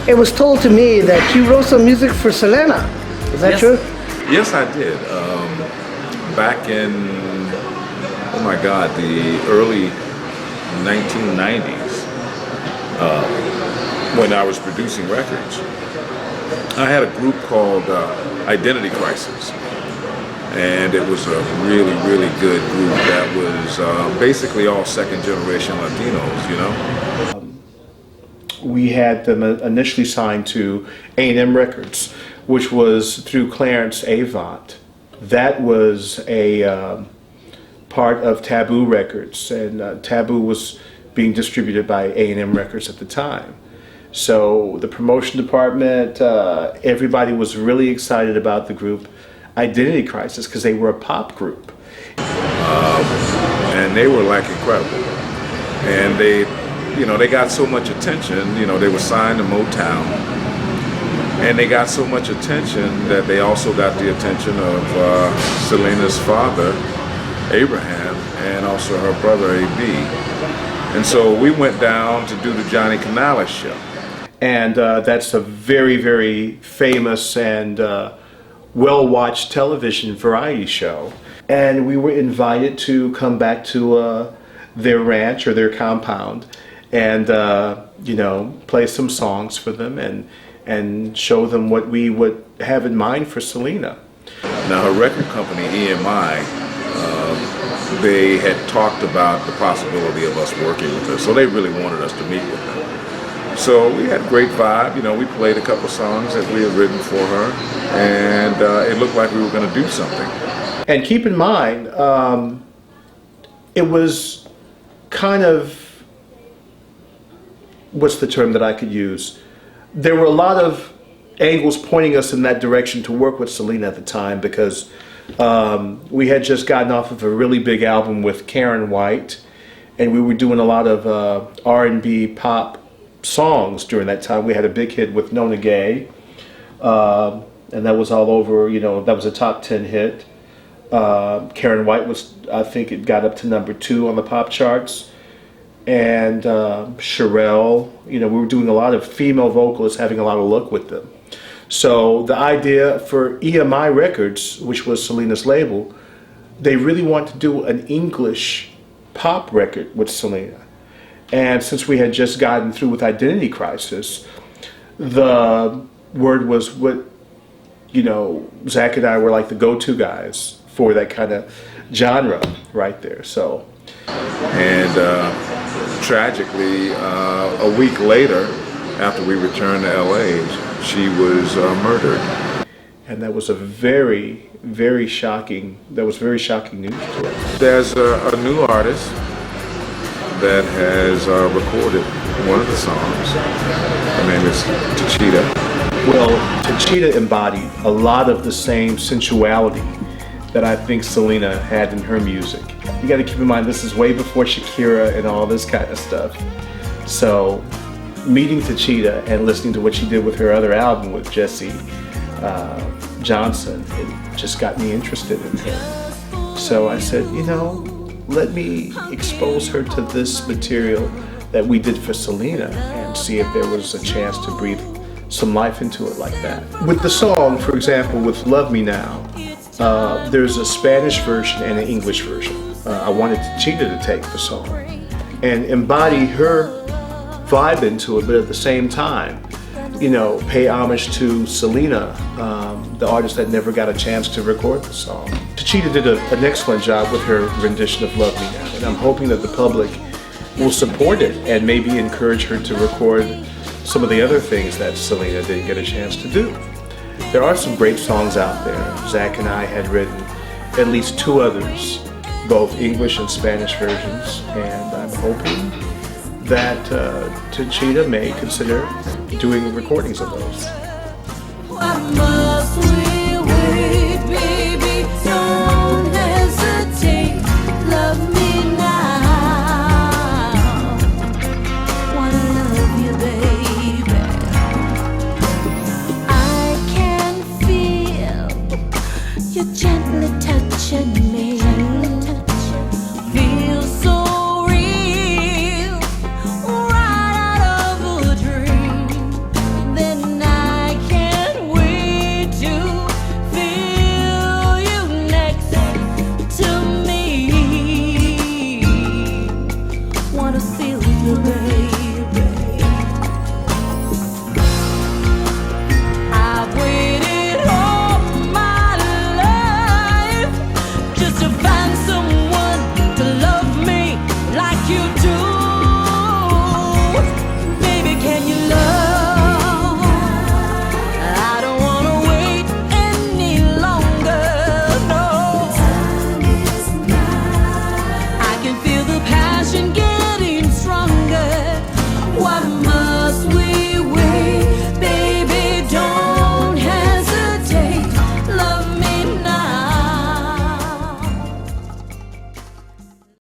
It was told to me that you wrote some music for Selena. Is that true? Yes, I did. Back in, oh my God, the early 1990s, when I was producing records, I had a group called Identity Crisis. And it was a really, really good group that was basically all second generation Latinos, you know? We had them initially signed to A&M Records, which was through Clarence Avant. That was a part of Taboo Records, and Taboo was being distributed by A&M Records at the time. So the promotion department, everybody was really excited about the group Identity Crisis because they were a pop group. And they were like incredible. And they got so much attention, they were signed to Motown. And they got so much attention that they also got the attention of Selena's father, Abraham, and also her brother, A.B. And so we went down to do the Johnny Canales show. And that's a very, very famous and well-watched television variety show. And we were invited to come back to their ranch or their compound and, play some songs for them and show them what we would have in mind for Selena. Now her record company, EMI, they had talked about the possibility of us working with her, so they really wanted us to meet with them. So we had a great vibe, we played a couple songs that we had written for her, and it looked like we were going to do something. And keep in mind, it was kind of, what's the term that I could use? There were a lot of angles pointing us in that direction to work with Selena at the time because we had just gotten off of a really big album with Karen White, and we were doing a lot of R&B pop songs during that time. We had a big hit with Nona Gay, and that was all over, that was a top 10 hit. Karen White was, I think it got up to #2 on the pop charts. And Sherelle, we were doing a lot of female vocalists, having a lot of luck with them. So the idea for EMI Records, which was Selena's label, they really wanted to do an English pop record with Selena. And since we had just gotten through with Identity Crisis, the word was what, Zach and I were like the go-to guys for that kind of genre right there. So. And tragically, a week later, after we returned to LA, she was murdered. And that was a very, very shocking, news to us. There's a new artist that has recorded one of the songs. Her name is Techeetah. Well, Techeetah embodied a lot of the same sensuality that I think Selena had in her music. You got to keep in mind, this is way before Shakira and all this kind of stuff. So meeting Techeetah and listening to what she did with her other album with Jesse Johnson, it just got me interested in her. So I said, let me expose her to this material that we did for Selena and see if there was a chance to breathe some life into it like that. With the song, for example, with Love Me Now, there's a Spanish version and an English version. I wanted Techeetah to take the song and embody her vibe into it, but at the same time, pay homage to Selena, the artist that never got a chance to record the song. Techeetah did an excellent job with her rendition of Love Me Now, and I'm hoping that the public will support it and maybe encourage her to record some of the other things that Selena didn't get a chance to do. There are some great songs out there. Zach and I had written at least 2 others, both English and Spanish versions, and I'm hoping that Techeetah may consider doing recordings of those.